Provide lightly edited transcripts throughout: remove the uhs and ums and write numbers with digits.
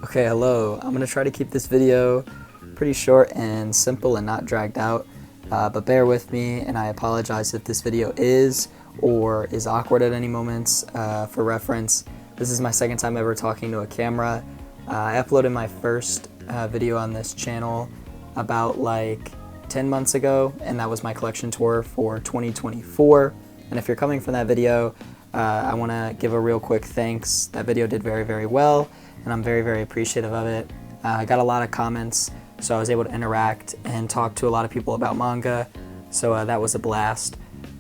Okay, hello. I'm going to try to keep this video pretty short and simple and not dragged out, but bear with me, and I apologize if this video is or is awkward at any moments. For reference, this is my second time ever talking to a camera. I uploaded my first video on this channel about like 10 months ago, and that was my collection tour for 2024. And if you're coming from that video, I want to give a real quick thanks. That video did very, very well, and I'm very, very appreciative of it. I got a lot of comments, so I was able to interact and talk to a lot of people about manga, so that was a blast.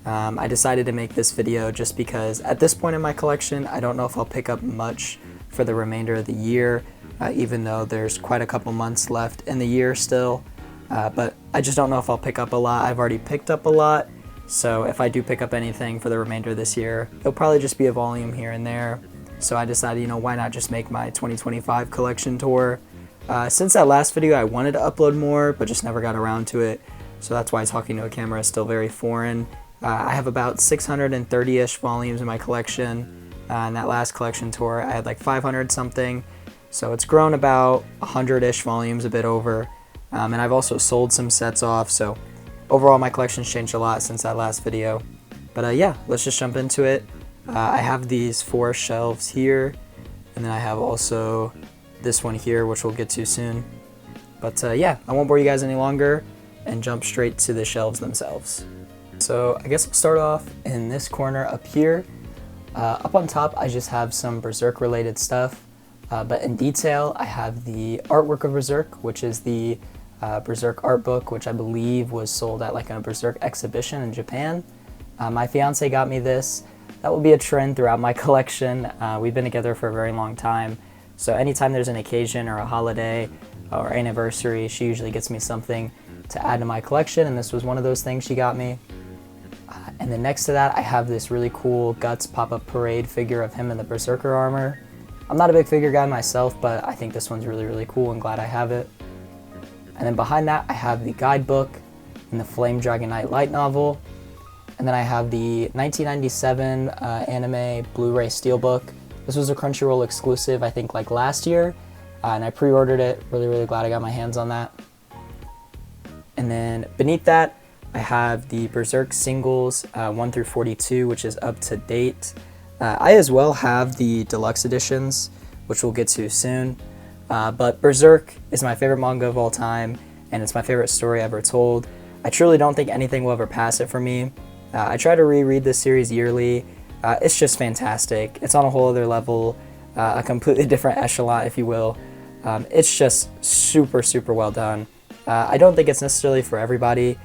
I decided to make this video just because at this point in my collection, I don't know if I'll pick up much for the remainder of the year, even though there's quite a couple months left in the year still. But I just don't know if I'll pick up a lot. I've already picked up a lot, so if I do pick up anything for the remainder of this year, it'll probably just be a volume here and there. So I decided, why not just make my 2025 collection tour. Since that last video, I wanted to upload more, but just never got around to it. So that's why talking to a camera is still very foreign. I have about 630-ish volumes in my collection. In that last collection tour, I had like 500 something. So it's grown about 100-ish volumes, a bit over. And I've also sold some sets off, so overall my collection's changed a lot since that last video. But yeah, let's just jump into it. I have these 4 shelves here, and then I have also this one here, which we'll get to soon. But yeah, I won't bore you guys any longer and jump straight to the shelves themselves. So I guess I'll start off in this corner up here. Up on top, I just have some Berserk related stuff. But in detail, I have the artwork of Berserk, which is the Berserk art book, which I believe was sold at like a Berserk exhibition in Japan. My fiance got me this. That will be a trend throughout my collection. We've been together for a very long time, so anytime there's an occasion or a holiday or anniversary, she usually gets me something to add to my collection, and this was one of those things she got me. And then next to that, I have this really cool Guts pop-up parade figure of him in the Berserker armor. I'm not a big figure guy myself, but I think this one's really, really cool and glad I have it. And then behind that, I have the guidebook and the Flame Dragon Knight light novel. And then I have the 1997 anime Blu-ray Steelbook. This was a Crunchyroll exclusive, I think like last year, and I pre-ordered it. Really, really glad I got my hands on that. And then beneath that, I have the Berserk singles 1 through 42, which is up to date. I as well have the deluxe editions, which we'll get to soon. But Berserk is my favorite manga of all time, and it's my favorite story ever told. I truly don't think anything will ever pass it for me. I try to reread this series yearly. It's just fantastic. It's on a whole other level, a completely different echelon, if you will. It's just super, super well done. I don't think it's necessarily for everybody,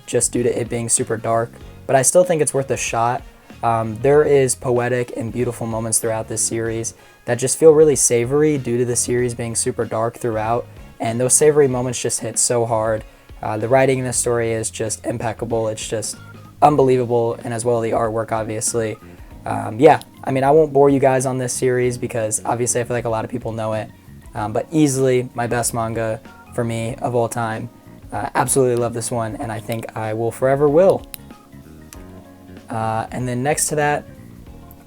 just due to it being super dark, but I still think it's worth a shot. There is poetic and beautiful moments throughout this series that just feel really savory due to the series being super dark throughout, and those savory moments just hit so hard. The writing in this story is just impeccable. It's just unbelievable, and as well the artwork, obviously. Yeah, I mean, I won't bore you guys on this series because obviously I feel like a lot of people know it, but easily my best manga for me of all time. Absolutely love this one, and I think I will forever will. And then next to that,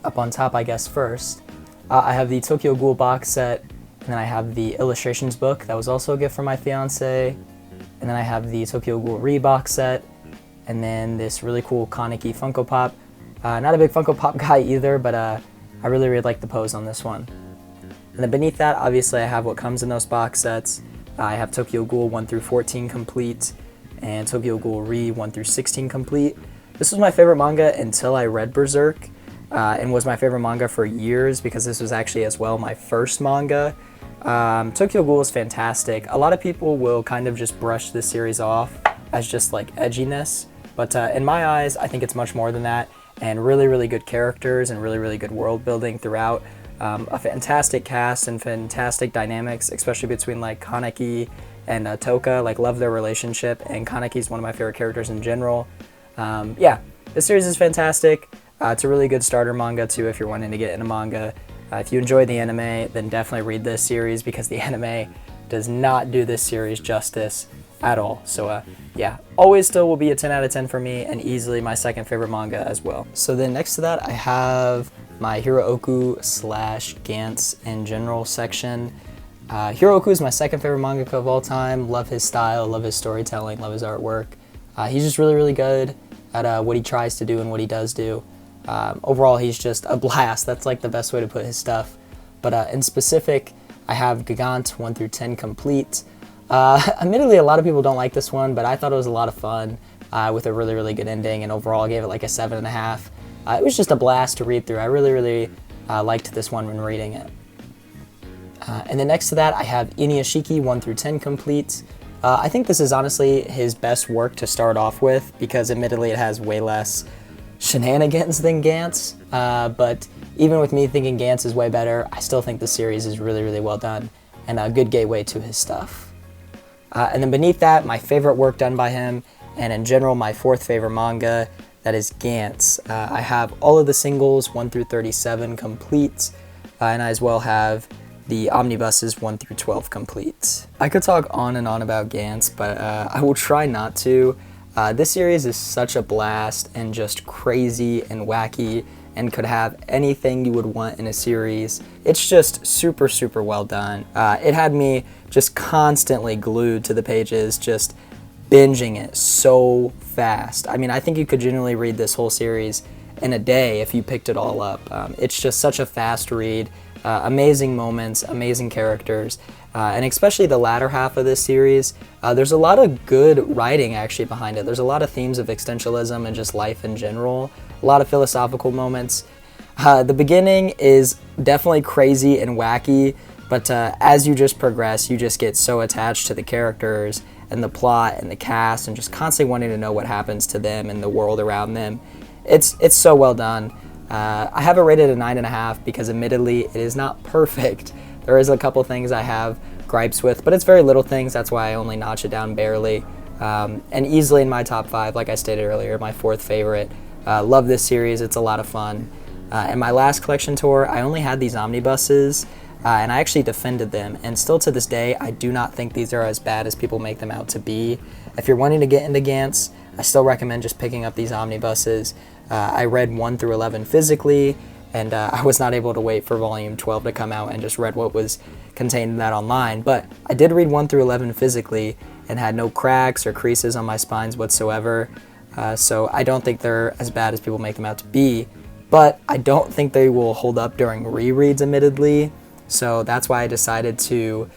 up on top, I guess first, I have the Tokyo Ghoul box set, and then I have the illustrations book. That was also a gift from my fiance. And then I have the Tokyo Ghoul box set, and then this really cool Kaneki Funko Pop. Not a big Funko Pop guy either, but I really, really like the pose on this one. And then beneath that, obviously, I have what comes in those box sets. I have Tokyo Ghoul 1 through 14 complete, and Tokyo Ghoul 1 through 16 complete. This was my favorite manga until I read Berserk, and was my favorite manga for years because this was actually as well my first manga. Tokyo Ghoul is fantastic. A lot of people will kind of just brush this series off as just like edginess, but in my eyes, I think it's much more than that, and really, really good characters and really, really good world building throughout. A fantastic cast and fantastic dynamics, especially between like Kaneki and Toka. Like, love their relationship, and Kaneki's one of my favorite characters in general. Yeah, this series is fantastic. It's a really good starter manga too if you're wanting to get into manga. If you enjoy the anime, then definitely read this series because the anime does not do this series justice. at all. So yeah, always still will be a 10 out of 10 for me, and easily my second favorite manga as well. So then next to that, I have my Hirooku / Gantz in general section. Hirooku is my second favorite mangaka of all time. Love his style, love his storytelling, love his artwork. He's just really, really good at what he tries to do and what he does do. Overall, he's just a blast. That's like the best way to put his stuff. But in specific, I have Gigant 1 through 10 complete. Admittedly, a lot of people don't like this one, but I thought it was a lot of fun with a really, really good ending, and overall I gave it like a 7.5. It was just a blast to read through. I really, really liked this one when reading it. And then next to that, I have Inuyashiki 1 through 10 complete. I think this is honestly his best work to start off with, because admittedly it has way less shenanigans than Gantz, but even with me thinking Gantz is way better, I still think the series is really, really well done and a good gateway to his stuff. And then beneath that, my favorite work done by him, and in general my fourth favorite manga, that is Gantz. I have all of the singles 1 through 37 complete, and I as well have the omnibuses 1 through 12 complete. I could talk on and on about Gantz, but I will try not to. This series is such a blast and just crazy and wacky, and could have anything you would want in a series. It's just super, super well done. It had me just constantly glued to the pages, just binging it so fast. I mean, I think you could genuinely read this whole series in a day if you picked it all up. It's just such a fast read. Amazing moments, amazing characters, and especially the latter half of this series, there's a lot of good writing actually behind it. There's a lot of themes of existentialism and just life in general, a lot of philosophical moments. The beginning is definitely crazy and wacky, but as you just progress, you just get so attached to the characters and the plot and the cast, and just constantly wanting to know what happens to them and the world around them. It's so well done. I have it rated a 9.5 because admittedly it is not perfect. There is a couple things I have gripes with, but it's very little things. That's why I only notch it down barely. And easily in my top 5, like I stated earlier, my fourth favorite. Love this series, it's a lot of fun. In my last collection tour, I only had these omnibuses, and I actually defended them. And still to this day, I do not think these are as bad as people make them out to be. If you're wanting to get into Gantz, I still recommend just picking up these omnibuses. I read 1 through 11 physically, and I was not able to wait for volume 12 to come out and just read what was contained in that online. But I did read 1 through 11 physically and had no cracks or creases on my spines whatsoever. So I don't think they're as bad as people make them out to be, but I don't think they will hold up during rereads, admittedly. So that's why I decided to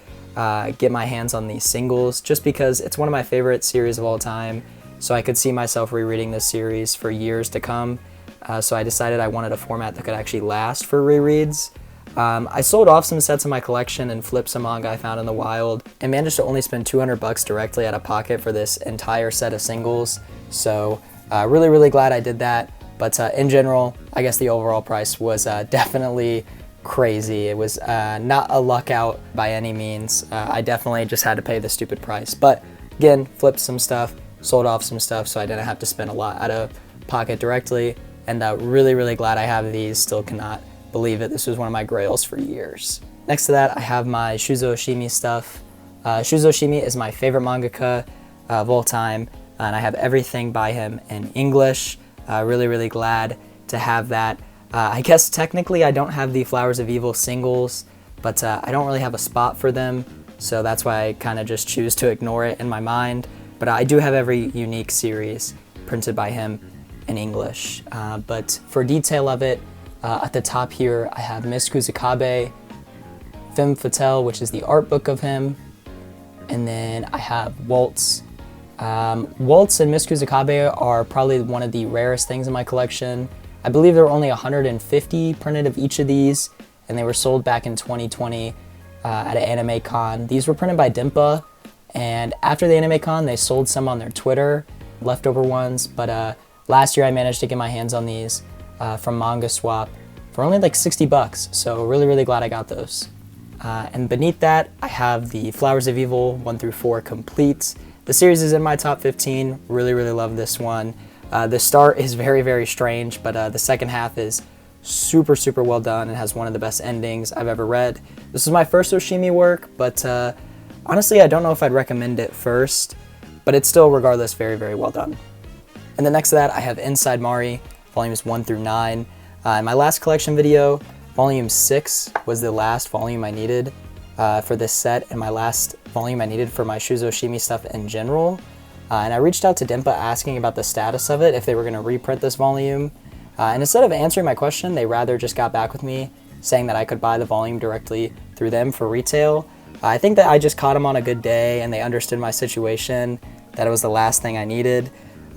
get my hands on these singles, just because it's one of my favorite series of all time. So I could see myself rereading this series for years to come. So I decided I wanted a format that could actually last for rereads. I sold off some sets of my collection and flipped some manga I found in the wild, and managed to only spend $200 directly out of pocket for this entire set of singles. So really, really glad I did that. But in general, I guess the overall price was definitely crazy. It was not a luck out by any means. I definitely just had to pay the stupid price. But again, flipped some stuff, sold off some stuff, so I didn't have to spend a lot out of pocket directly. And really, really glad I have these. Still cannot believe it. This was one of my grails for years. Next to that, I have my Shuzo Oshimi stuff. Shuzo Oshimi is my favorite mangaka of all time, and I have everything by him in English. Really, really glad to have that. I guess technically I don't have the Flowers of Evil singles, but I don't really have a spot for them, so that's why I kind of just choose to ignore it in my mind. But I do have every unique series printed by him in English. But for detail of it, at the top here I have Miss Kusakabe, Femme Fatale, which is the art book of him, and then I have Waltz. Waltz and Miss Kusakabe are probably one of the rarest things in my collection. I believe there were only 150 printed of each of these, and they were sold back in 2020 at an anime con. These were printed by Dimpa, and after the anime con they sold some on their Twitter, leftover ones, but last year I managed to get my hands on these from Manga Swap for only like $60, so really, really glad I got those. And beneath that, I have the Flowers of Evil 1 through 4 complete. The series is in my top 15. Really, really love this one. The start is very, very strange, but the second half is super, super well done and has one of the best endings I've ever read. This is my first Oshimi work, but honestly, I don't know if I'd recommend it first. but it's still, regardless, very, very well done. And then next to that, I have Inside Mari, volumes 1 through 9. In my last collection video, volume 6 was the last volume I needed for this set, and my last volume I needed for my Shuzo Shimi stuff in general. And I reached out to Dimpa asking about the status of it, if they were going to reprint this volume. And instead of answering my question, they rather just got back with me, saying that I could buy the volume directly through them for retail. I think that I just caught them on a good day, and they understood my situation, that it was the last thing I needed.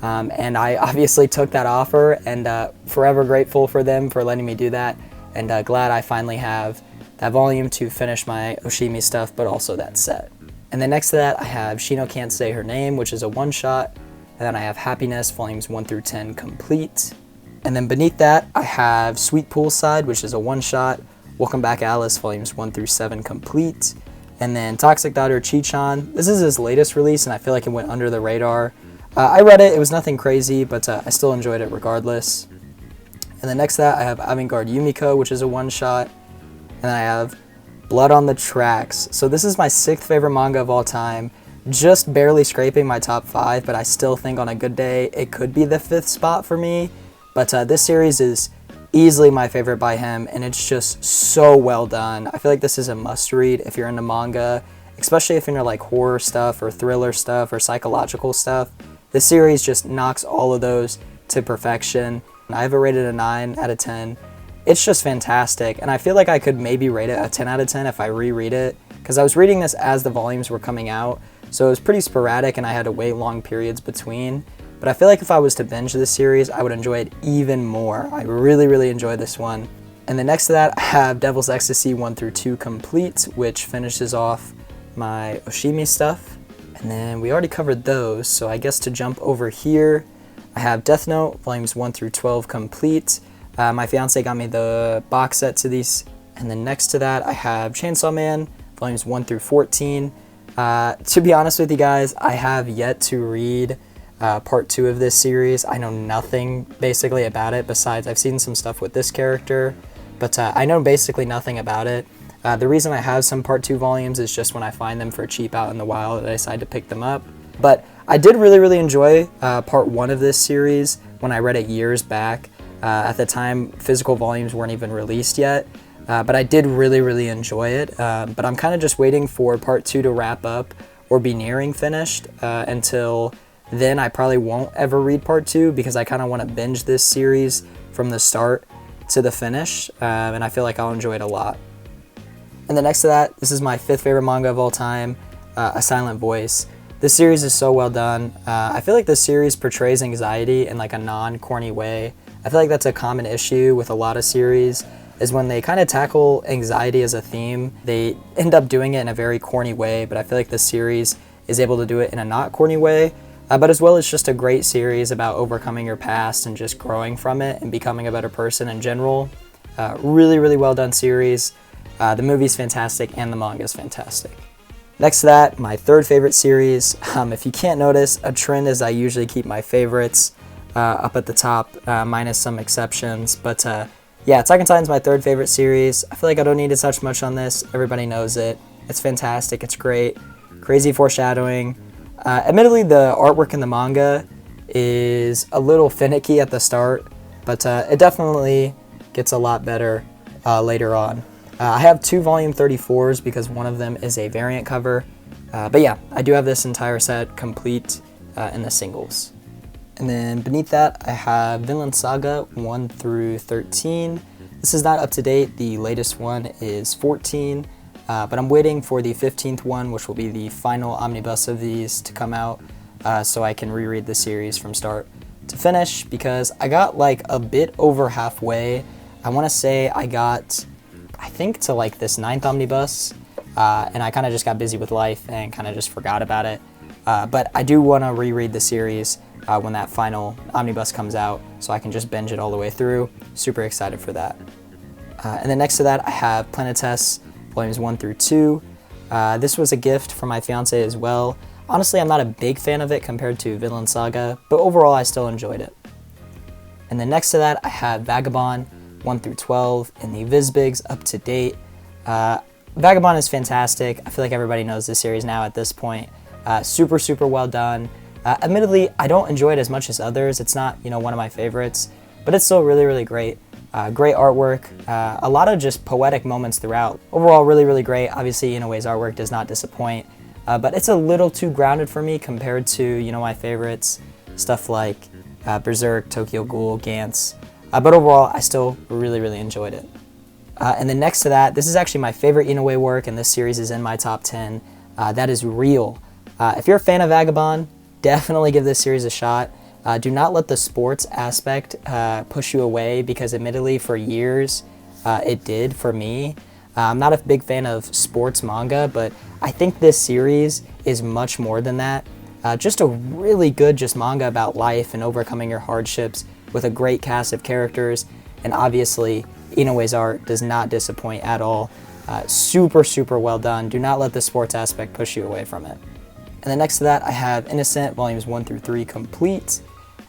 And I obviously took that offer, and forever grateful for them for letting me do that, and glad I finally have that volume to finish my Oshimi stuff, but also that set. And then next to that, I have Shino Can't Say Her Name, which is a one-shot, and then I have Happiness, volumes 1 through 10 complete. And then beneath that, I have Sweet Poolside, which is a one-shot, Welcome Back Alice, volumes 1 through 7 complete. And then Toxic Daughter Chi-chan. This is his latest release, and I feel like it went under the radar. I read it was nothing crazy, but I still enjoyed it regardless. And then next to that, I have Avant-Garde Yumiko, which is a one-shot. And then I have Blood on the Tracks. So this is my 6th favorite manga of all time. Just barely scraping my top 5, but I still think on a good day, it could be the 5th spot for me. But this series is easily my favorite by him, and it's just so well done. I feel like this is a must-read if you're into manga, especially if you're into like horror stuff or thriller stuff or psychological stuff. This series just knocks all of those to perfection. I have it rated a 9 out of 10. It's just fantastic, and I feel like I could maybe rate it a 10 out of 10 if I reread it, because I was reading this as the volumes were coming out, so it was pretty sporadic and I had to wait long periods between. But I feel like if I was to binge this series, I would enjoy it even more. I really, really enjoyed this one. And then next to that, I have Devil's Ecstasy 1 through 2 complete, which finishes off my Oshimi stuff. And then we already covered those, so I guess to jump over here, I have Death Note, volumes 1 through 12 complete. My fiance got me the box set to these. And then next to that, I have Chainsaw Man, volumes 1 through 14. To be honest with you guys, I have yet to read part 2 of this series. I know nothing basically about it besides I've seen some stuff with this character, but I know basically nothing about it. The reason I have some part 2 volumes is just when I find them for cheap out in the wild, I decide to pick them up. But I did really, really enjoy part 1 of this series when I read it years back. At the time, physical volumes weren't even released yet, but I did really, really enjoy it. But I'm kind of just waiting for part 2 to wrap up or be nearing finished. Until then, I probably won't ever read part 2 because I kind of want to binge this series from the start to the finish, and I feel like I'll enjoy it a lot. And then next to that, this is my 5th favorite manga of all time, A Silent Voice. This series is so well done. I feel like this series portrays anxiety in like a non-corny way. I feel like that's a common issue with a lot of series, is when they kind of tackle anxiety as a theme, they end up doing it in a very corny way, but I feel like this series is able to do it in a not corny way. But as well, it's just a great series about overcoming your past and just growing from it and becoming a better person in general. Really, really well done series. The movie's fantastic and the manga's fantastic. Next to that, my 3rd favorite series. If you can't notice, a trend is I usually keep my favorites up at the top, minus some exceptions. But yeah, Attack on Titan's my 3rd favorite series. I feel like I don't need to touch much on this. Everybody knows it. It's fantastic. It's great. Crazy foreshadowing. Admittedly, the artwork in the manga is a little finicky at the start, but it definitely gets a lot better later on. I have 2 volume 34s because one of them is a variant cover. But yeah, I do have this entire set complete in the singles. And then beneath that, I have Vinland Saga 1 through 13. This is not up to date. The latest one is 14. But I'm waiting for the 15th one, which will be the final omnibus of these to come out, so I can reread the series from start to finish, because I got like a bit over halfway. I want to say I got, I think, to like this 9th omnibus, and I kind of just got busy with life and kind of just forgot about it. But I do want to reread the series when that final omnibus comes out, so I can just binge it all the way through. Super excited for that. And then next to that, I have Planetes, volumes 1 through 2. This was a gift from my fiance as well. Honestly, I'm not a big fan of it compared to Vinland Saga, but overall I still enjoyed it. And then next to that, I have Vagabond 1 through 12 in the Vizbigs up to date. Vagabond is fantastic. I feel like everybody knows this series now at this point. Super, super well done. Admittedly, I don't enjoy it as much as others. It's not, one of my favorites, but it's still really, really great. Great artwork, a lot of just poetic moments throughout. Overall, really, really great. Obviously, Inoue's artwork does not disappoint, but it's a little too grounded for me compared to, my favorites, stuff like Berserk, Tokyo Ghoul, Gantz. But overall, I still really, really enjoyed it. And then next to that, this is actually my favorite Inoue work, and this series is in my top 10. That is Real. If you're a fan of Vagabond, definitely give this series a shot. Do not let the sports aspect push you away, because admittedly for years it did for me. I'm not a big fan of sports manga, but I think this series is much more than that. Just a really good manga about life and overcoming your hardships with a great cast of characters, and obviously Inoue's art does not disappoint at all. Super, super well done. Do not let the sports aspect push you away from it. And then next to that, I have Innocent Volumes 1 through 3 complete,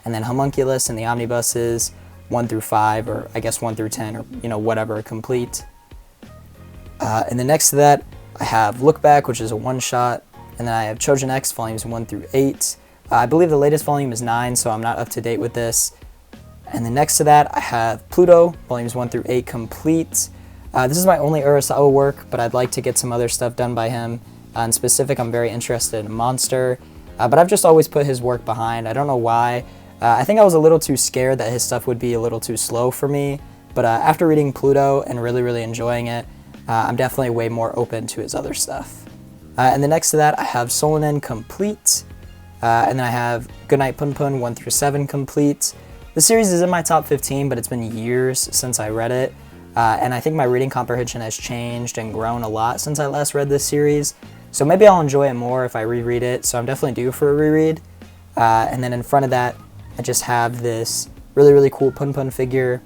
and then Homunculus and the Omnibuses 1 through 5, or I guess 1 through 10, or whatever, complete. And then next to that, I have Look Back, which is a one-shot, and then I have Chojin X Volumes 1 through 8. I believe the latest volume is 9, so I'm not up to date with this. And then next to that, I have Pluto Volumes 1 through 8 complete. This is my only Urasawa work, but I'd like to get some other stuff done by him. In specific, I'm very interested in Monster, but I've just always put his work behind. I don't know why. I think I was a little too scared that his stuff would be a little too slow for me, but after reading Pluto and really, really enjoying it, I'm definitely way more open to his other stuff. And then next to that, I have Solanin complete, and then I have Goodnight Punpun 1 through 7 complete. The series is in my top 15, but it's been years since I read it, and I think my reading comprehension has changed and grown a lot since I last read this series. So maybe I'll enjoy it more if I reread it, so I'm definitely due for a reread. And then in front of that, I just have this really, really cool Punpun figure.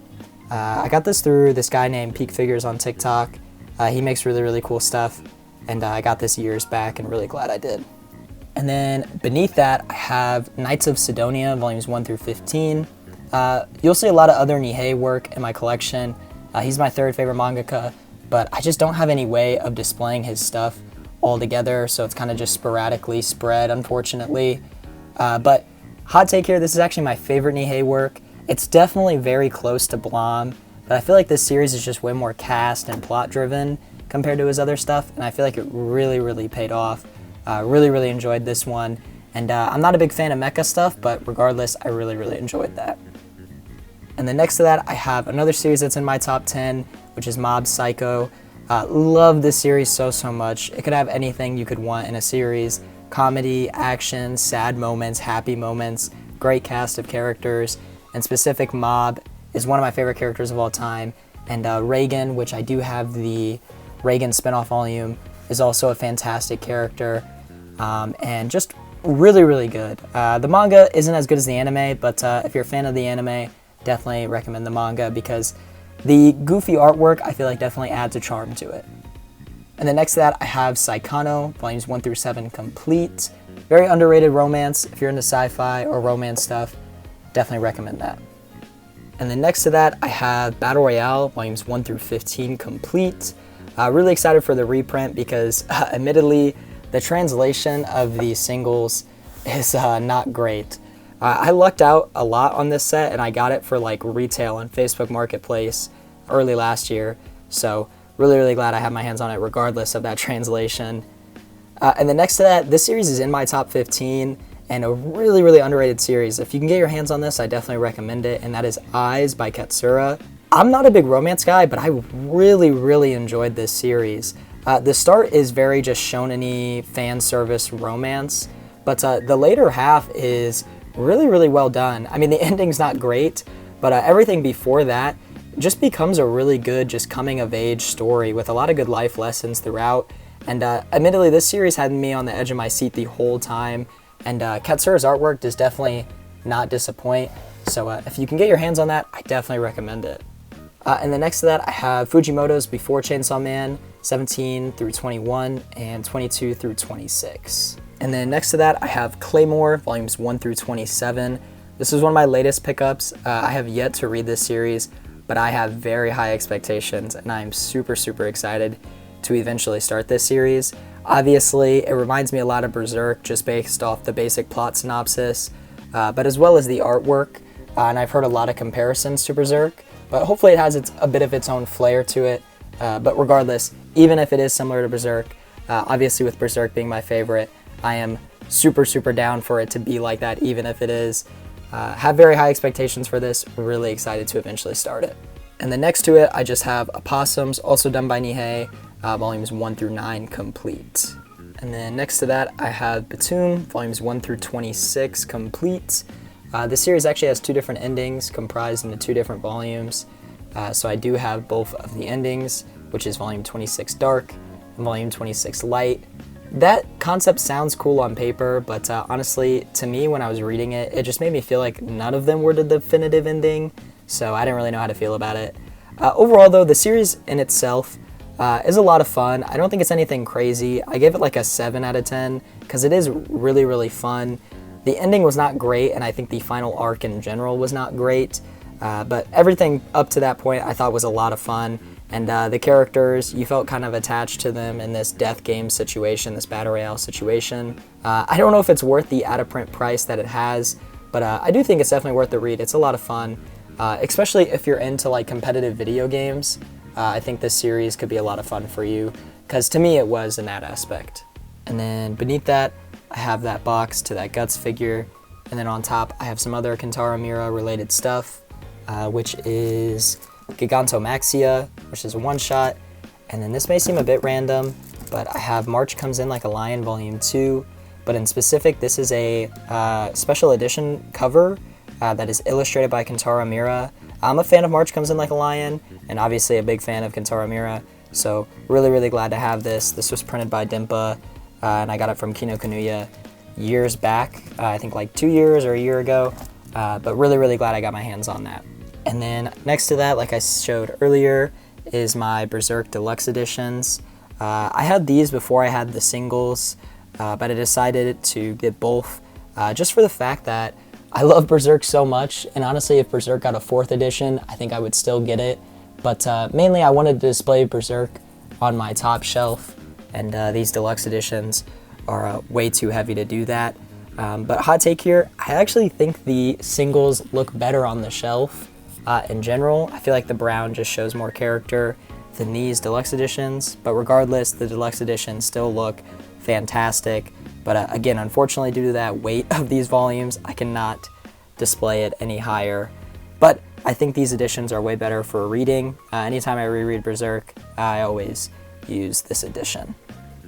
I got this through this guy named Peak Figures on TikTok. He makes really, really cool stuff, and I got this years back and really glad I did. And then beneath that, I have Knights of Sidonia, Volumes 1 through 15. You'll see a lot of other Nihei work in my collection. He's my third favorite mangaka, but I just don't have any way of displaying his stuff all together, so it's kind of just sporadically spread, unfortunately. But hot take here, this is actually my favorite Nihei work. It's definitely very close to Blom, but I feel like this series is just way more cast and plot driven compared to his other stuff, and I feel like it really, really paid off. Really, really enjoyed this one, and I'm not a big fan of mecha stuff, but regardless, I really, really enjoyed that. And then next to that, I have another series that's in my top 10, which is Mob Psycho. Love this series so, so much. It could have anything you could want in a series. Comedy, action, sad moments, happy moments, great cast of characters, and specific Mob is one of my favorite characters of all time. And Reagan, which I do have the Reagan spinoff volume, is also a fantastic character, and just really, really good. The manga isn't as good as the anime, but if you're a fan of the anime, definitely recommend the manga, because the goofy artwork I feel like definitely adds a charm to it. And then next to that, I have Saikano, Volumes 1 through 7 complete. Very underrated romance. If you're into sci-fi or romance stuff, definitely recommend that. And then next to that, I have Battle Royale, Volumes 1 through 15 complete. Really excited for the reprint because, admittedly, the translation of these singles is not great. I lucked out a lot on this set, and I got it for like retail on Facebook Marketplace early last year. So really, really glad I have my hands on it regardless of that translation. And then next to that, this series is in my top 15 and a really, really underrated series. If you can get your hands on this, I definitely recommend it, and that is Eyes by Katsura. I'm not a big romance guy, but I really, really enjoyed this series. The start is very just shonen-y fan service romance, but the later half is really, really well done. I mean, the ending's not great, but everything before that just becomes a really good just coming-of-age story with a lot of good life lessons throughout. And admittedly, this series had me on the edge of my seat the whole time, and Katsura's artwork does definitely not disappoint. So if you can get your hands on that, I definitely recommend it. And then next to that, I have Fujimoto's Before Chainsaw Man, 17 through 21, and 22 through 26. And then next to that, I have Claymore, Volumes 1 through 27. This is one of my latest pickups. I have yet to read this series, but I have very high expectations, and I'm super, super excited to eventually start this series. Obviously, it reminds me a lot of Berserk just based off the basic plot synopsis, but as well as the artwork, and I've heard a lot of comparisons to Berserk, but hopefully it has a bit of its own flair to it. But regardless, even if it is similar to Berserk, obviously with Berserk being my favorite, I am super down for it to be like that, even if it is. Have very high expectations for this, really excited to eventually start it. And then next to it, I just have Opossums, also done by Nihei, volumes 1 through 9 complete. And then next to that, I have Batum, volumes 1 through 26 complete. The series actually has 2 different endings comprised into 2 different volumes. So I do have both of the endings, which is volume 26 Dark and volume 26 Light. That concept sounds cool on paper, but honestly, to me, when I was reading it, it just made me feel like none of them were the definitive ending, so I didn't really know how to feel about it. Overall, though, the series in itself is a lot of fun. I don't think it's anything crazy. I gave it like a 7 out of 10, because it is really fun. The ending was not great, and I think the final arc in general was not great, but everything up to that point I thought was a lot of fun. And the characters, you felt kind of attached to them in this death game situation, this battle royale situation. I don't know if it's worth the out-of-print price that it has, but I do think it's definitely worth the read. It's a lot of fun, especially if you're into like competitive video games. I think this series could be a lot of fun for you, because to me it was in that aspect. And then beneath that, I have that box to that Guts figure, and then on top I have some other Kentaro Miura related stuff, which is Gigantomaxia, which is a one-shot, and then this may seem a bit random, but I have March Comes In Like a Lion Volume 2, but in specific, this is a special edition cover that is illustrated by Kentaro Miura. I'm a fan of March Comes In Like a Lion, and obviously a big fan of Kentaro Miura, so really glad to have this. This was printed by Dimpa, and I got it from Kinokuniya years back, I think like 2 years or a year ago, but really glad I got my hands on that. And then next to that, like I showed earlier, is my Berserk Deluxe Editions. I had these before I had the singles, but I decided to get both just for the fact that I love Berserk so much, and honestly if Berserk got a 4th edition, I think I would still get it. But mainly I wanted to display Berserk on my top shelf, and these Deluxe Editions are way too heavy to do that. But hot take here, I actually think the singles look better on the shelf. In general, I feel like the brown just shows more character than these Deluxe Editions, but regardless, the Deluxe Editions still look fantastic. But again, unfortunately, due to that weight of these volumes, I cannot display it any higher. But I think these editions are way better for reading. Anytime I reread Berserk, I always use this edition.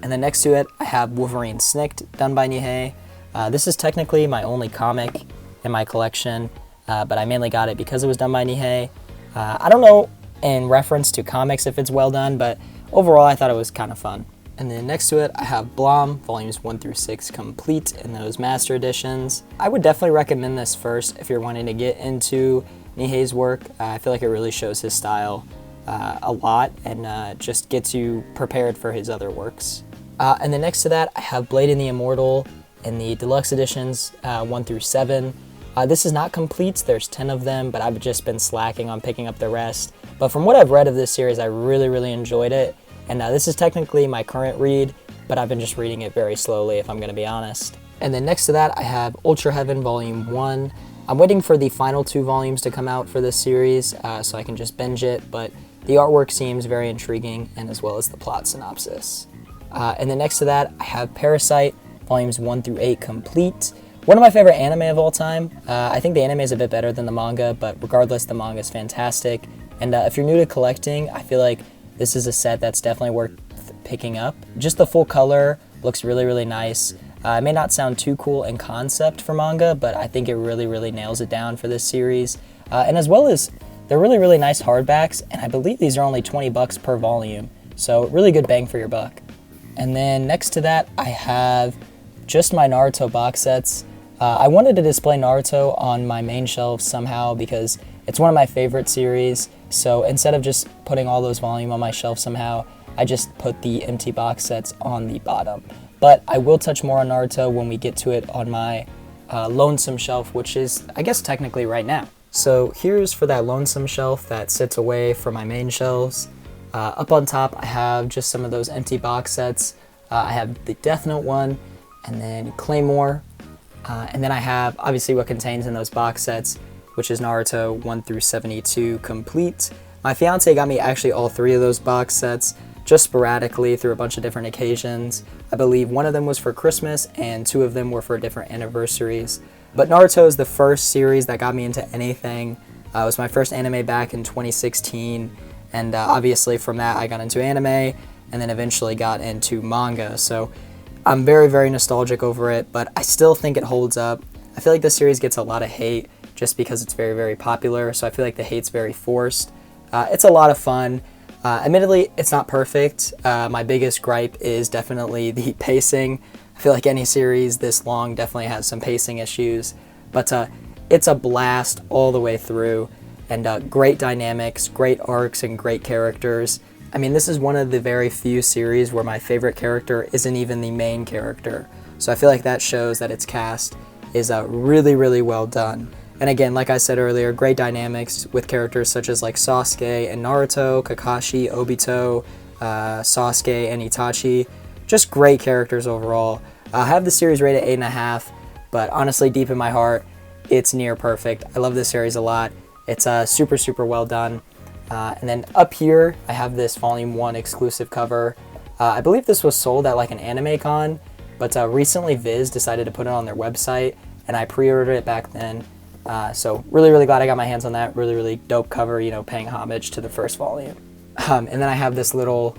And then next to it, I have Wolverine Snicked, done by Nihei. This is technically my only comic in my collection, but I mainly got it because it was done by Nihei. I don't know in reference to comics if it's well done, but overall I thought it was kind of fun. And then next to it, I have Blom, volumes 1 through 6 complete in those master editions. I would definitely recommend this first if you're wanting to get into Nihei's work. I feel like it really shows his style a lot and just gets you prepared for his other works. And then next to that, I have Blade and the Immortal in the deluxe editions 1 through 7. This is not complete, there's 10 of them, but I've just been slacking on picking up the rest. But from what I've read of this series, I really enjoyed it. And this is technically my current read, but I've been just reading it very slowly if I'm going to be honest. And then next to that, I have Ultra Heaven Volume 1. I'm waiting for the final 2 volumes to come out for this series so I can just binge it, but the artwork seems very intriguing, and as well as the plot synopsis. And then next to that, I have Parasite Volumes 1 through 8 complete. One of my favorite anime of all time. I think the anime is a bit better than the manga, but regardless, the manga is fantastic. And if you're new to collecting, I feel like this is a set that's definitely worth picking up. Just the full color looks really nice. It may not sound too cool in concept for manga, but I think it really nails it down for this series. And as well as, they're really nice hardbacks, and I believe these are only 20 bucks per volume. So really good bang for your buck. And then next to that, I have just my Naruto box sets. I wanted to display Naruto on my main shelf somehow because it's one of my favorite series. So instead of just putting all those volume on my shelf somehow, I just put the empty box sets on the bottom. But I will touch more on Naruto when we get to it on my lonesome shelf, which is, I guess, technically right now. So here's for that lonesome shelf that sits away from my main shelves. Up on top, I have just some of those empty box sets. I have the Death Note one, and then Claymore, and then I have obviously what contains in those box sets, which is Naruto 1 through 72 complete. My fiance got me actually all 3 of those box sets, just sporadically through a bunch of different occasions. I believe one of them was for Christmas and 2 of them were for different anniversaries. But Naruto is the first series that got me into anything. It was my first anime back in 2016, and obviously from that I got into anime and then eventually got into manga. So I'm very, very nostalgic over it, but I still think it holds up. I feel like this series gets a lot of hate just because it's very, very popular, so I feel like the hate's very forced. It's a lot of fun. Admittedly, it's not perfect. My biggest gripe is definitely the pacing. I feel like any series this long definitely has some pacing issues, but it's a blast all the way through, and great dynamics, great arcs, and great characters. I mean, this is one of the very few series where my favorite character isn't even the main character, so I feel like that shows that its cast is really, really well done. And again, like I said earlier, great dynamics with characters such as like Sasuke and Naruto, Kakashi, Obito, Sasuke, and Itachi. Just great characters overall. I have the series rated 8.5, but honestly, deep in my heart, it's near perfect. I love this series a lot. It's super, super well done. And then up here, I have this Volume 1 exclusive cover. I believe this was sold at like an anime con, but recently Viz decided to put it on their website, and I pre-ordered it back then. So really, really glad I got my hands on that. Really, really dope cover, you know, paying homage to the first volume. And then I have this little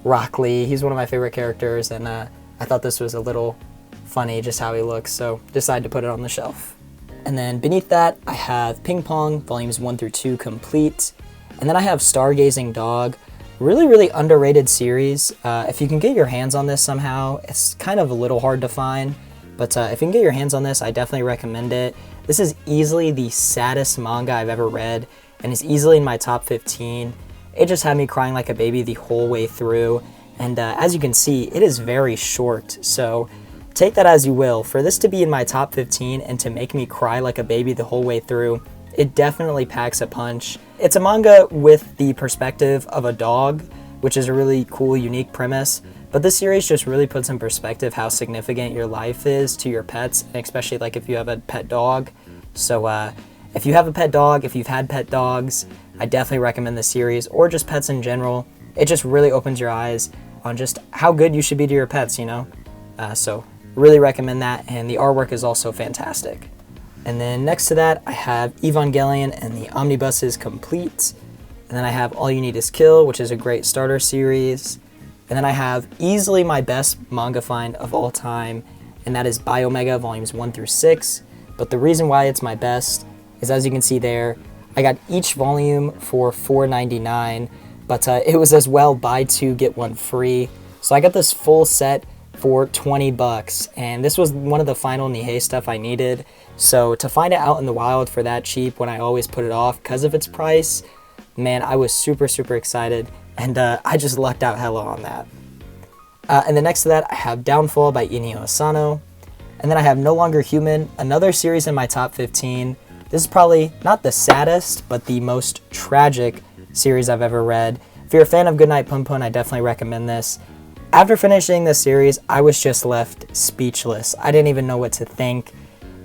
Rock Lee. He's one of my favorite characters, and I thought this was a little funny just how he looks, so decided to put it on the shelf. And then beneath that, I have Ping Pong, volumes 1 through 2 complete. And then I have Stargazing Dog. Really, really underrated series. If you can get your hands on this somehow, it's kind of a little hard to find, but if you can get your hands on this, I definitely recommend it. This is easily the saddest manga I've ever read, and it's easily in my top 15. It just had me crying like a baby the whole way through, and as you can see, it is very short, so take that as you will. For this to be in my top 15 and to make me cry like a baby the whole way through, it definitely packs a punch. It's a manga with the perspective of a dog, which is a really cool, unique premise, but this series just really puts in perspective how significant your life is to your pets, and especially like if you have a pet dog. So if you have a pet dog, if you've had pet dogs, I definitely recommend this series, or just pets in general. It just really opens your eyes on just how good you should be to your pets, you know? So really recommend that, and the artwork is also fantastic. And then next to that, I have Evangelion and the Omnibus is complete. And then I have All You Need Is Kill, which is a great starter series. And then I have easily my best manga find of all time, and that is Biomega volumes 1 through 6. But the reason why it's my best is, as you can see there, I got each volume for $4.99, but it was as well buy 2 get 1 free. So I got this full set for $20, and this was one of the final Nihei stuff I needed. So to find it out in the wild for that cheap when I always put it off because of its price, man, I was super, super excited, and I just lucked out hella on that. And then next to that, I have Downfall by Inio Asano. And then I have No Longer Human, another series in my top 15. This is probably not the saddest, but the most tragic series I've ever read. If you're a fan of Goodnight Punpun, I definitely recommend this. After finishing this series, I was just left speechless. I didn't even know what to think.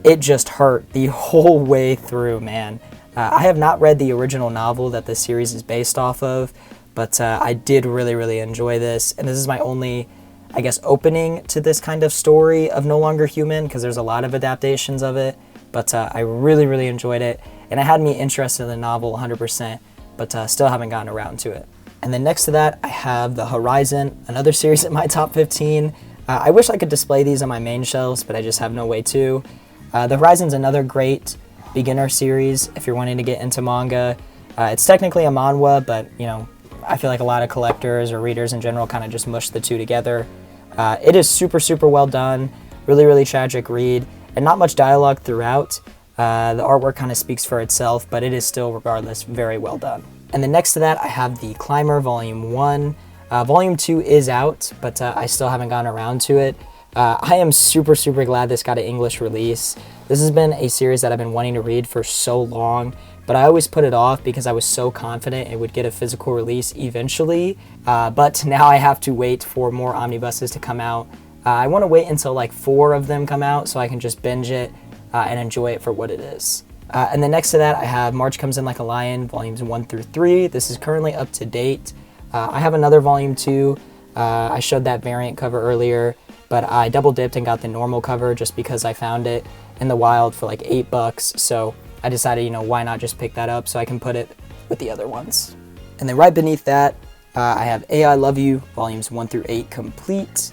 It just hurt the whole way through, man. I have not read the original novel that this series is based off of, but I did really, really enjoy this. And this is my only, I guess, opening to this kind of story of No Longer Human, because there's a lot of adaptations of it. But I really, really enjoyed it. And it had me interested in the novel 100%, but still haven't gotten around to it. And then next to that, I have The Horizon, another series in my top 15. I wish I could display these on my main shelves, but I just have no way to. The Horizon's another great beginner series if you're wanting to get into manga. It's technically a manhwa, but you know, I feel like a lot of collectors or readers in general kind of just mush the two together. It is super, super well done, really, really tragic read, and not much dialogue throughout. The artwork kind of speaks for itself, but it is still, regardless, very well done. And then next to that, I have The Climber Volume 1. Volume 2 is out, but I still haven't gotten around to it. I am super, super glad this got an English release. This has been a series that I've been wanting to read for so long, but I always put it off because I was so confident it would get a physical release eventually. But now I have to wait for more omnibuses to come out. I want to wait until like 4 of them come out so I can just binge it and enjoy it for what it is. And then next to that, I have March Comes In Like a Lion, volumes 1 through 3. This is currently up to date. I have another volume 2. I showed that variant cover earlier, but I double dipped and got the normal cover just because I found it in the wild for like $8. So I decided, you know, why not just pick that up so I can put it with the other ones. And then right beneath that, I have AI Love You, volumes 1 through 8 complete.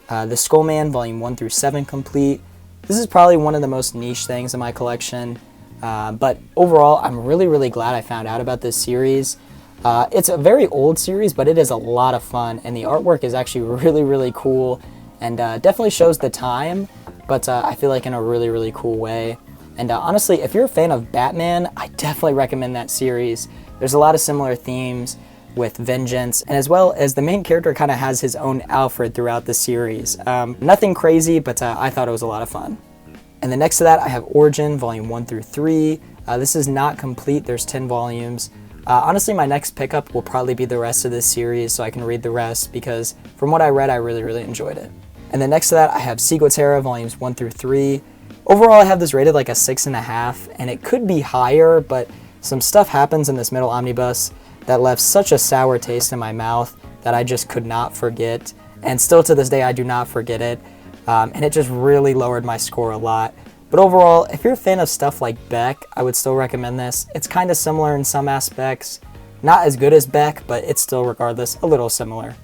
The Skullman, volume 1 through 7 complete. This is probably one of the most niche things in my collection, but overall, I'm really glad I found out about this series. It's a very old series, but it is a lot of fun, and the artwork is actually really cool, and definitely shows the time, but I feel like in a really cool way. And honestly, if you're a fan of Batman, I definitely recommend that series. There's a lot of similar themes with vengeance, and as well as the main character kind of has his own Alfred throughout the series. Nothing crazy, but I thought it was a lot of fun. And then next to that, I have Origin, volume 1 through 3. This is not complete, there's 10 volumes. Honestly, my next pickup will probably be the rest of this series so I can read the rest, because from what I read, I really enjoyed it. And then next to that, I have Sigotera, volumes 1 through 3. Overall, I have this rated like a 6.5, and it could be higher, but some stuff happens in this middle omnibus that left such a sour taste in my mouth that I just could not forget, and still to this day I do not forget it, and it just really lowered my score a lot. But overall, if you're a fan of stuff like Beck, I would still recommend this. It's kind of similar in some aspects, not as good as Beck, but it's still regardless a little similar.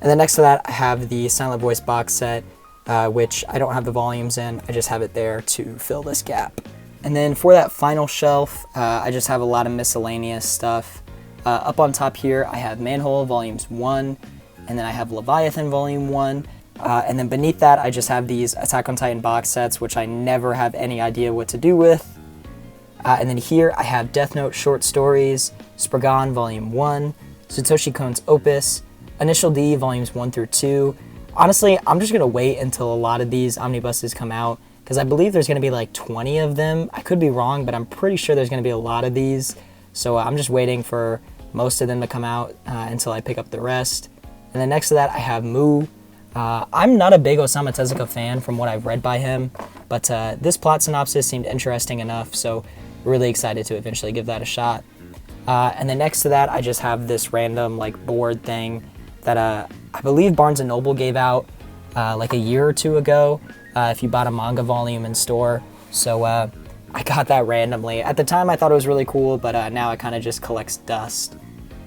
And then next to that, I have the Silent Voice box set, which I don't have the volumes in, I just have it there to fill this gap. And then for that final shelf, I just have a lot of miscellaneous stuff. Up on top here, I have Manhole, volumes 1, and then I have Leviathan, volume 1, and then beneath that, I just have these Attack on Titan box sets, which I never have any idea what to do with. And then here, I have Death Note short stories, Spriggan, volume 1, Satoshi Kon's Opus, Initial D, volumes 1 through 2. Honestly, I'm just going to wait until a lot of these omnibuses come out, because I believe there's going to be like 20 of them. I could be wrong, but I'm pretty sure there's going to be a lot of these. So I'm just waiting for most of them to come out until I pick up the rest. And then next to that, I have Mu. I'm not a big Osamu Tezuka fan from what I've read by him, but this plot synopsis seemed interesting enough, so really excited to eventually give that a shot. And then next to that, I just have this random like board thing that I believe Barnes & Noble gave out like a year or 2 ago if you bought a manga volume in store. So I got that randomly. At the time I thought it was really cool, but now it kind of just collects dust.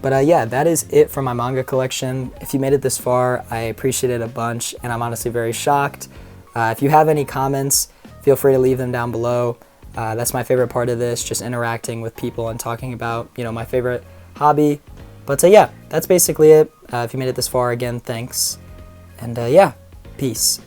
But yeah, that is it for my manga collection. If you made it this far, I appreciate it a bunch, and I'm honestly very shocked. If you have any comments, feel free to leave them down below. That's my favorite part of this, just interacting with people and talking about, you know, my favorite hobby. But yeah, that's basically it. If you made it this far, again, thanks. And yeah, peace.